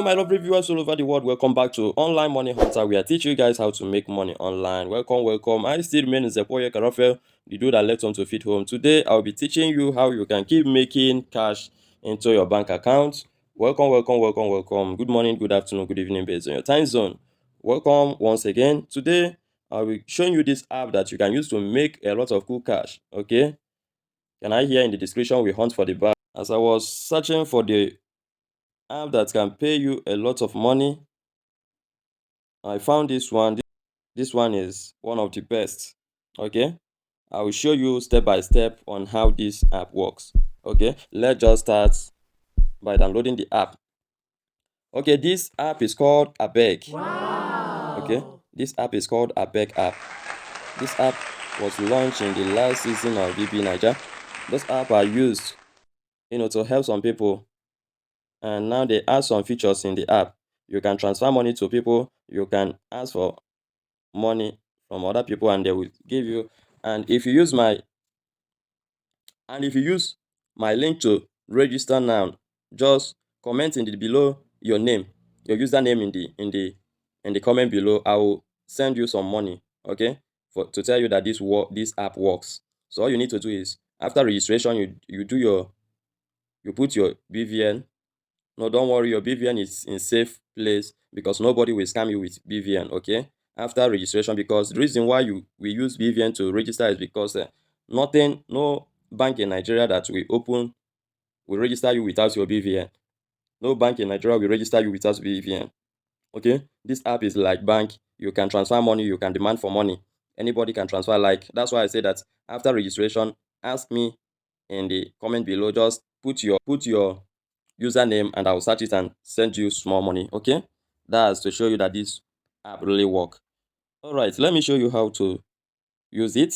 my lovely viewers all over the world. Welcome back to Online Money Hunter. We are teaching you guys how to make money online. Welcome. I still remain Joeboy Karafel, the dude that left home to feed home. Today, I'll be teaching you how you can keep making cash into your bank account. Welcome. Good morning, good afternoon, good evening, based on your time zone. Welcome once again. Today, I'll be showing you this app that you can use to make a lot of cool cash. Okay? Can I hear in the description we hunt for the bag? As I was searching for the app that can pay you a lot of money, I found this one. This one is one of the best. Okay, I will show you step by step on how this app works. Okay, let's just start by downloading the app. Okay, this app is called Abeg. Wow. Okay, this app is called Abeg App. This app was launched in the last season of BB Nigeria. Those apps are used to help some people, and now they add some features in the app. You can transfer money to people, you can ask for money from other people, and they will give you. And if you use my link to register now, just comment in the below your name, your username in the comment below. I will send you some money, okay, for to tell you that this app works. So all you need to do is, after registration, you put your BVN. No, don't worry, your BVN is in safe place because nobody will scam you with BVN, okay? After registration, because the reason why we use BVN to register is because no bank in Nigeria that will register you without your BVN. No bank in Nigeria will register you without BVN. Okay? This app is like bank. You can transfer money, you can demand for money. Anybody can transfer. Like, that's why I say that after registration, ask me in the comment below. Just put your username and I'll search it and send you small money. Okay, that's to show you that this app really work. All right, let me show you how to use it.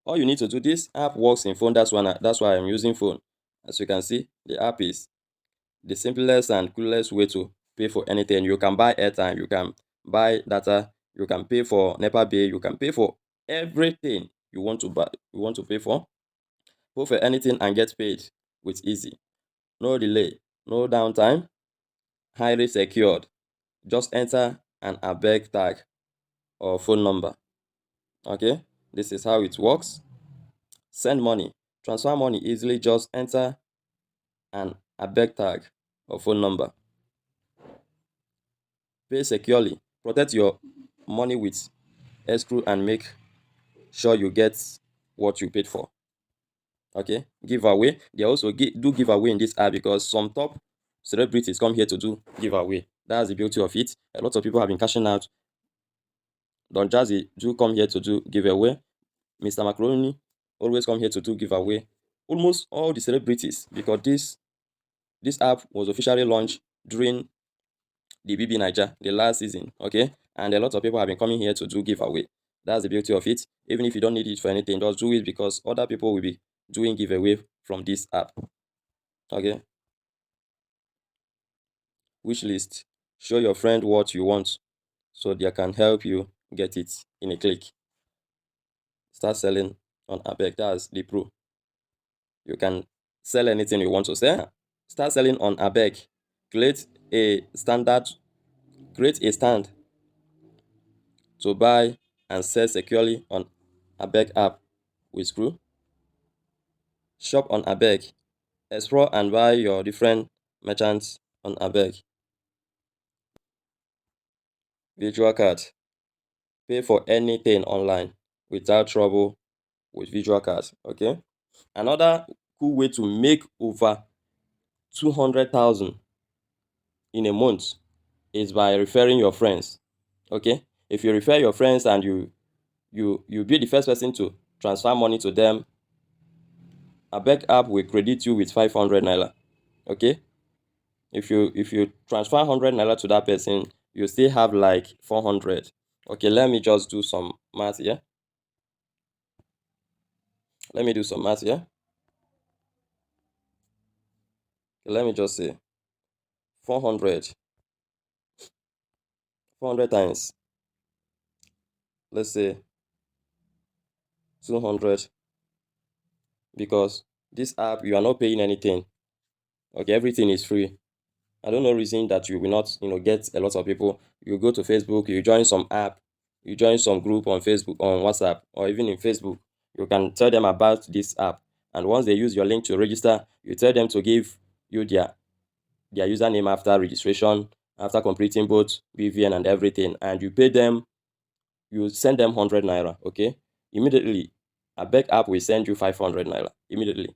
All you need to do, this app works in phone. That's why I'm using phone. As you can see, the app is the simplest and coolest way to pay for anything. You can buy airtime, you can buy data, you can pay for NEPA bill, you can pay for everything you want to pay for. Pay for anything and get paid with easy. No delay, no downtime, highly secured. Just enter an Abeg tag or phone number. Okay, this is how it works. Send money, transfer money easily. Just enter an Abeg tag or phone number. Pay securely. Protect your money with escrow and make sure you get what you paid for. Okay, giveaway. They also do giveaway in this app because some top celebrities come here to do giveaway. That's the beauty of it. A lot of people have been cashing out. Don Jazzy do come here to do giveaway. Mr. Macaroni always come here to do giveaway. Almost all the celebrities, because this app was officially launched during the BB Nigeria, the last season, okay? And a lot of people have been coming here to do giveaway. That's the beauty of it. Even if you don't need it for anything, just do it because other people will be doing giveaway from this app. Okay? Wish list. Show your friend what you want so they can help you get it in a click. Start selling on Abeg. That's the pro. You can sell anything you want to sell. Start selling on Abeg. Create a stand to buy and sell securely on Abeg app with Screw. Shop on Abeg. Explore and buy your different merchants on Abeg. Virtual card. Pay for anything online without trouble with virtual cards. Okay. Another cool way to make over 200,000 in a month is by referring your friends. Okay, if you refer your friends and you be the first person to transfer money to them, Abeg app will credit you with 500 naira. Okay, if you transfer 100 naira to that person, you still have like 400. Okay, let me just do some math here. Let me do some math here. Let me just say 400 times, let's say 200, because this app you are not paying anything. Okay, everything is free. I don't know reason that you will not, get a lot of people. You go to Facebook, you join some app, you join some group on Facebook, on WhatsApp, or even in Facebook. You can tell them about this app, and once they use your link to register, you tell them to give you their username after registration, after completing both BVN and everything, and you pay them. You send them 100 naira. Okay, immediately, Abeg app will send you 500 naira immediately.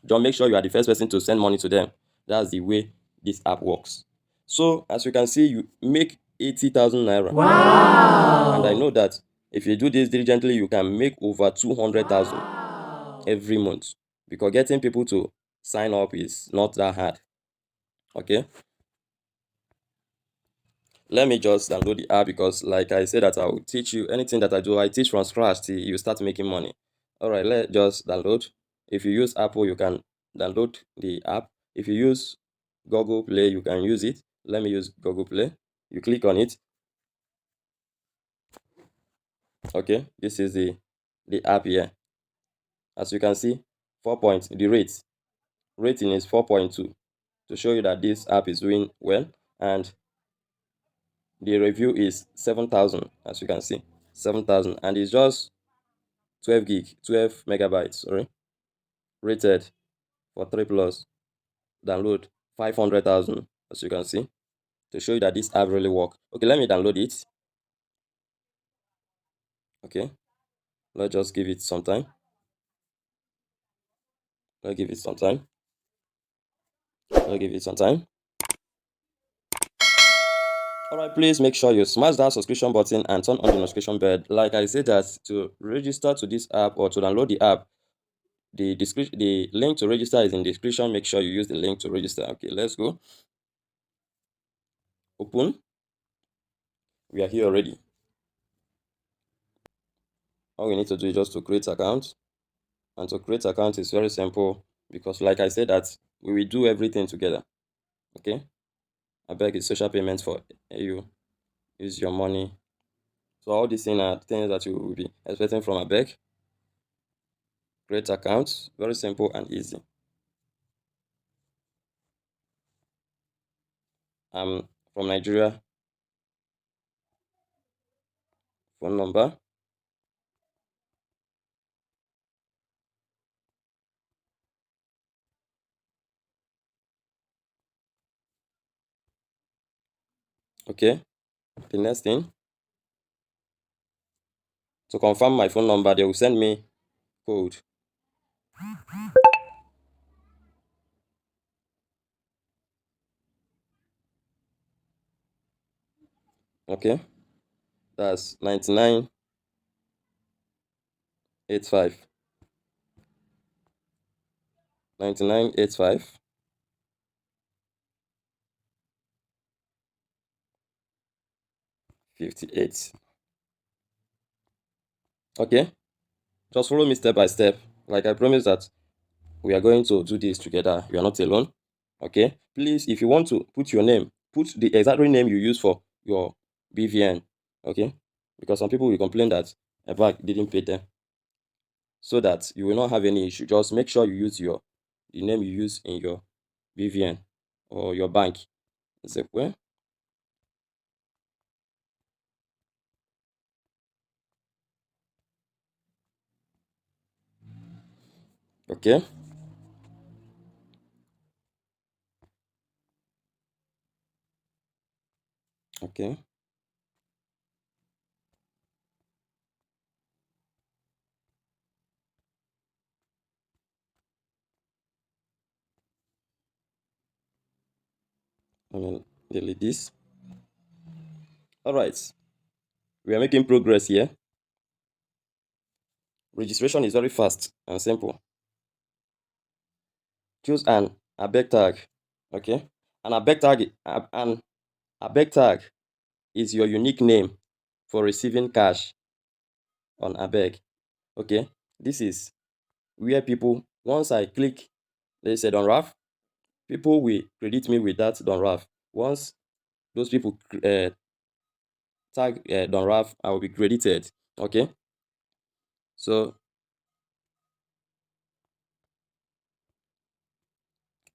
Just make sure you are the first person to send money to them. That's the way this app works. So as you can see, you make 80,000 naira. Wow. And I know that if you do this diligently, you can make over 200,000 every month, because getting people to sign up is not that hard. Okay. Let me just download the app, because like I said that I will teach you anything that I do. I teach from scratch till you start making money. All right, let's just download. If you use Apple, you can download the app. If you use Google Play, you can use it. Let me use Google Play. You click on it. Okay, this is the app here. As you can see, 4 points. The rating is 4.2, to show you that this app is doing well, and the review is 7,000. As you can see, 7,000, and it's just 12 megabytes. Sorry, rated for 3 plus. Download 500,000. As you can see, to show you that this app really work. Okay, let me download it. Okay, let's just give it some time. Let's give it some time. Let's give it some time. Alright, please make sure you smash that subscription button and turn on the notification bell. Like I said, that to register to this app or to download the app, the link to register is in the description. Make sure you use the link to register. Okay, let's go. Open. We are here already. All we need to do is just to create account. And to create account is very simple, because like I said that we will do everything together. Okay. Abeg is social payments for you. Use your money. So all these things are things that you will be expecting from Abeg. Create account, very simple and easy. I'm from Nigeria. Phone number. Okay. The next thing, to confirm my phone number, they will send me code. Okay. That's 9985. 9985. 58. Okay. Just follow me step by step. Like I promised that we are going to do this together. You are not alone. Okay. Please, if you want to put your name, put the exact name you use for your BVN. Okay. Because some people will complain that a bank didn't pay them. So that you will not have any issue. Just make sure you use the name you use in your BVN or your bank. Zekwe. Okay. Okay. I will delete this. All right. We are making progress here. Registration is very fast and simple. Choose an Abeg tag. Okay. An Abeg tag, an Abeg tag is your unique name for receiving cash on Abeg. Okay. This is where people, once I click, let's say Don Raf, people will credit me with that Don Raf. Once those people tag Don Raf, I will be credited. Okay. So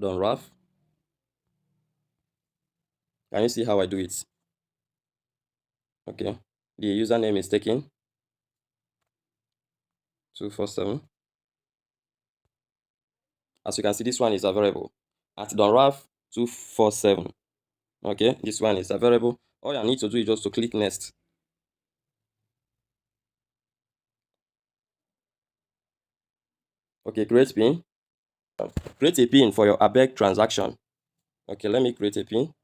Don Raf. Can you see how I do it? Okay. The username is taken 247. As you can see, this one is available at donraf247. Okay, this one is available. All I need to do is just to click next. Okay, create pin. Create a pin for your Abeg transaction. Okay, let me create a pin.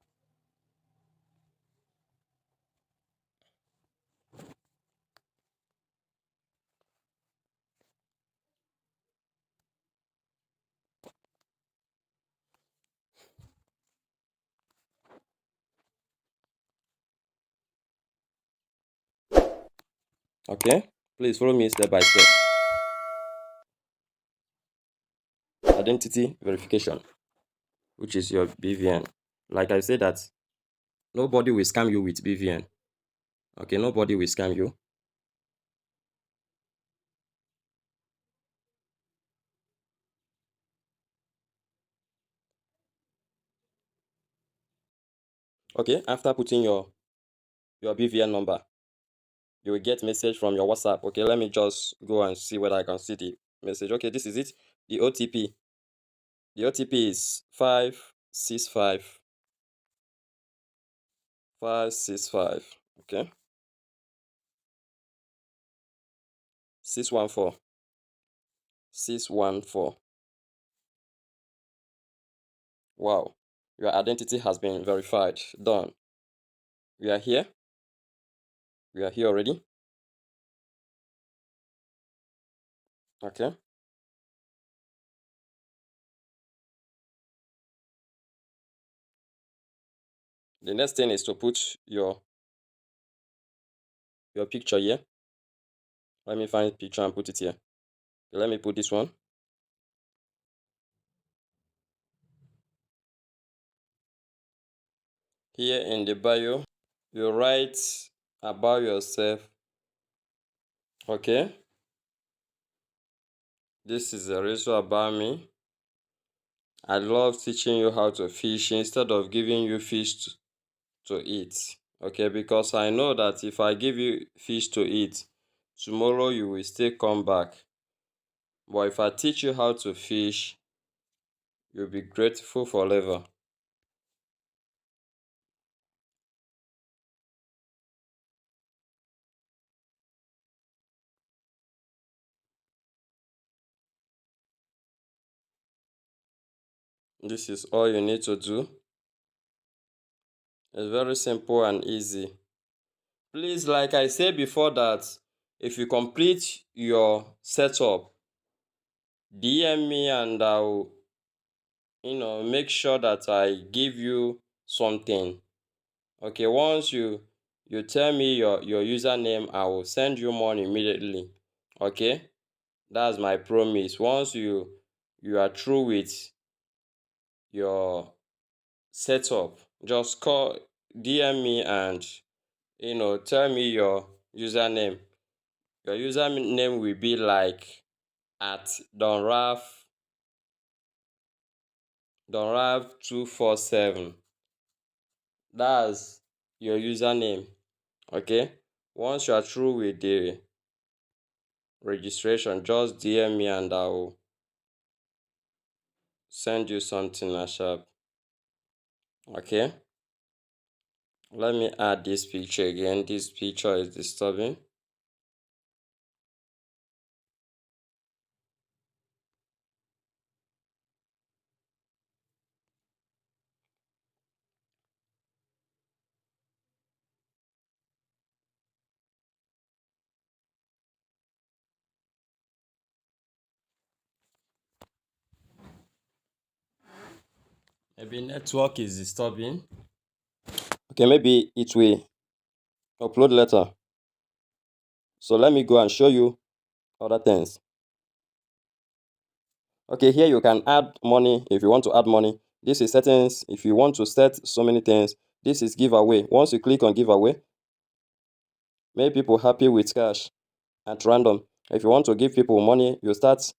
Okay, please follow me step by step. Identity verification, which is your BVN. Like I said that nobody will scam you with BVN. Okay, nobody will scam you. Okay, after putting your BVN number, you will get message from your WhatsApp. Okay, let me just go and see whether I can see the message. Okay, this is it. The OTP. The OTP is 565 565. Okay, 614 614. Wow, your identity has been verified. Done. We are here. We are here already. Okay. The next thing is to put your picture here. Let me find picture and put it here. Okay, let me put this one. Here in the bio, you write about yourself. Okay. This is a little about me. I love teaching you how to fish instead of giving you fish to eat. Okay, because I know that if I give you fish to eat, tomorrow you will still come back. But if I teach you how to fish, you'll be grateful forever. This is all you need to do. It's very simple and easy. Please, like I said before, that if you complete your setup, DM me and I'll make sure that I give you something. Okay, once you tell me your username, I will send you money immediately. Okay, that's my promise. Once you are through with your setup, just call, DM me and tell me your username. Your username will be like at donraf247. That's your username. Okay, once you are through with the registration, just DM me and I will send you something ASAP. Okay, let me add this picture again. This picture is disturbing. Maybe network is disturbing. Okay, maybe it will upload later. So let me go and show you other things. Okay, here you can add money if you want to add money. This is settings if you want to set so many things. This is giveaway. Once you click on giveaway, make people happy with cash at random. If you want to give people money, you start.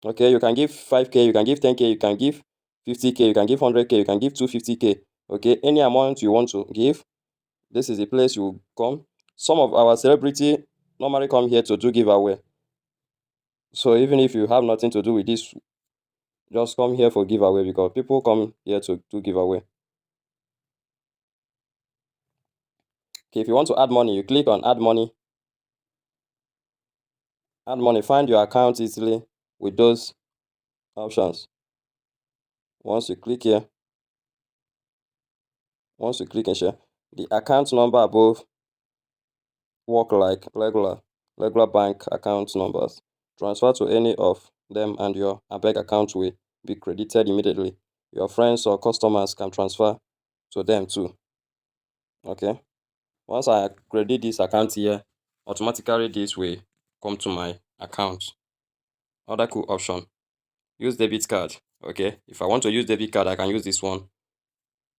Okay, you can give 5K, you can give 10K, you can give 50K, you can give 100K, you can give 250K. Okay, any amount you want to give, this is the place you come. Some of our celebrity normally come here to do giveaway. So even if you have nothing to do with this, just come here for giveaway because people come here to do giveaway. Okay, if you want to add money, you click on add money. Add money, find your account easily with those options. Once you click here, once you click and share, the account number above work like regular bank account numbers. Transfer to any of them and your Abeg account will be credited immediately. Your friends or customers can transfer to them too. Okay. Once I credit this account here, automatically this will come to my account. Other cool option. Use debit card. Okay. If I want to use debit card, I can use this one.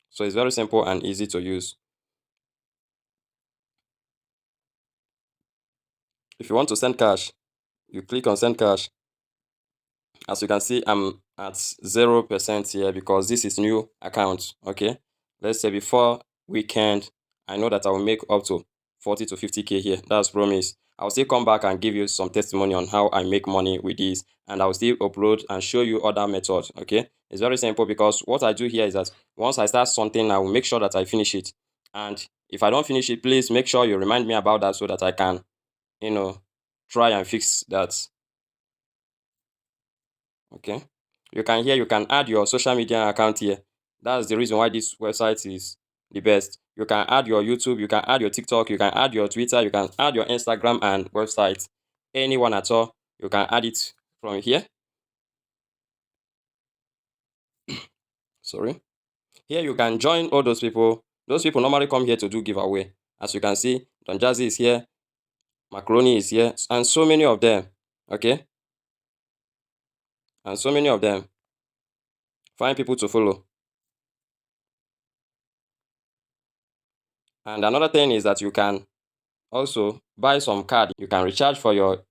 So it's very simple and easy to use. If you want to send cash, you click on send cash. As you can see, I'm at 0% here because this is new account. Okay, let's say before weekend, I know that I will make up to 40 to 50k here. That's promise. I'll still come back and give you some testimony on how I make money with this, and I'll still upload and show you other methods. Okay, it's very simple because what I do here is that once I start something, I will make sure that I finish it. And if I don't finish it, please make sure you remind me about that so that I can, you know, try and fix that. Okay, you can add your social media account here. That's the reason why this website is the best. You can add your YouTube, you can add your TikTok, you can add your Twitter, you can add your Instagram and website. Anyone at all, you can add it from here. Sorry. Here you can join all those people. Those people normally come here to do giveaway. As you can see, Don Jazzy is here, Macaroni is here, and so many of them. Okay, and so many of them. Find people to follow. And another thing is that you can also buy some card. You can recharge for your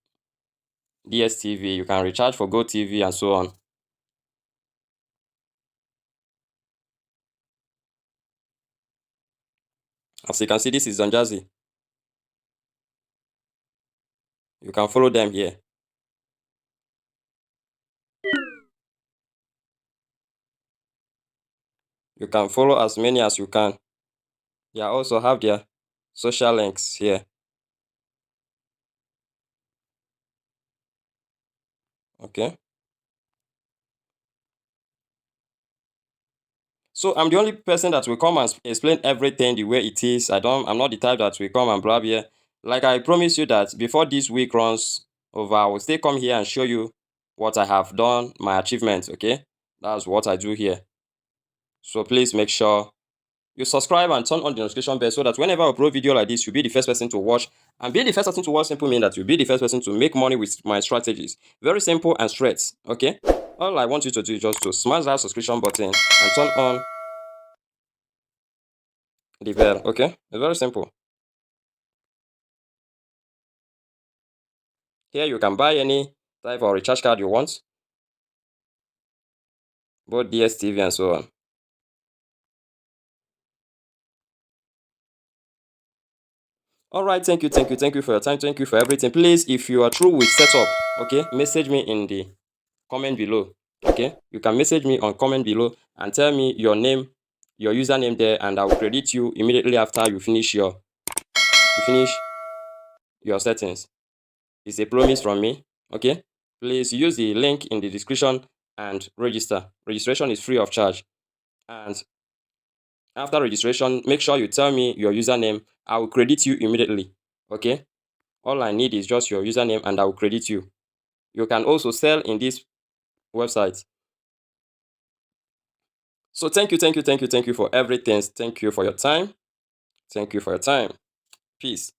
DSTV, you can recharge for GoTV and so on. As you can see, this is Don Jazzy. You can follow them here. You can follow as many as you can. They also have their social links here. Okay. So I'm the only person that will come and explain everything the way it is. I'm not the type that will come and blab here. Like I promise you that before this week runs over, I will still come here and show you what I have done, my achievements. Okay. That's what I do here. So please make sure you subscribe and turn on the notification bell so that whenever I upload video like this, you'll be the first person to watch. And being the first person to watch simply means that you'll be the first person to make money with my strategies. Very simple and straight, okay? All I want you to do is just to smash that subscription button and turn on the bell, okay? It's very simple. Here you can buy any type of recharge card you want, both DSTV and so on. All right, thank you for your time, thank you for everything. Please, if you are through with setup, okay, message me in the comment below. Okay, you can message me on comment below and tell me your name, your username there, and I will credit you immediately after you finish your settings. It's a promise from me. Okay, please use the link in the description and register. Registration is free of charge, and after registration, make sure you tell me your username. I will credit you immediately. Okay, all I need is just your username and I will credit you. You can also sell in this website. So thank you for everything. Thank you for your time. Thank you for your time. Peace.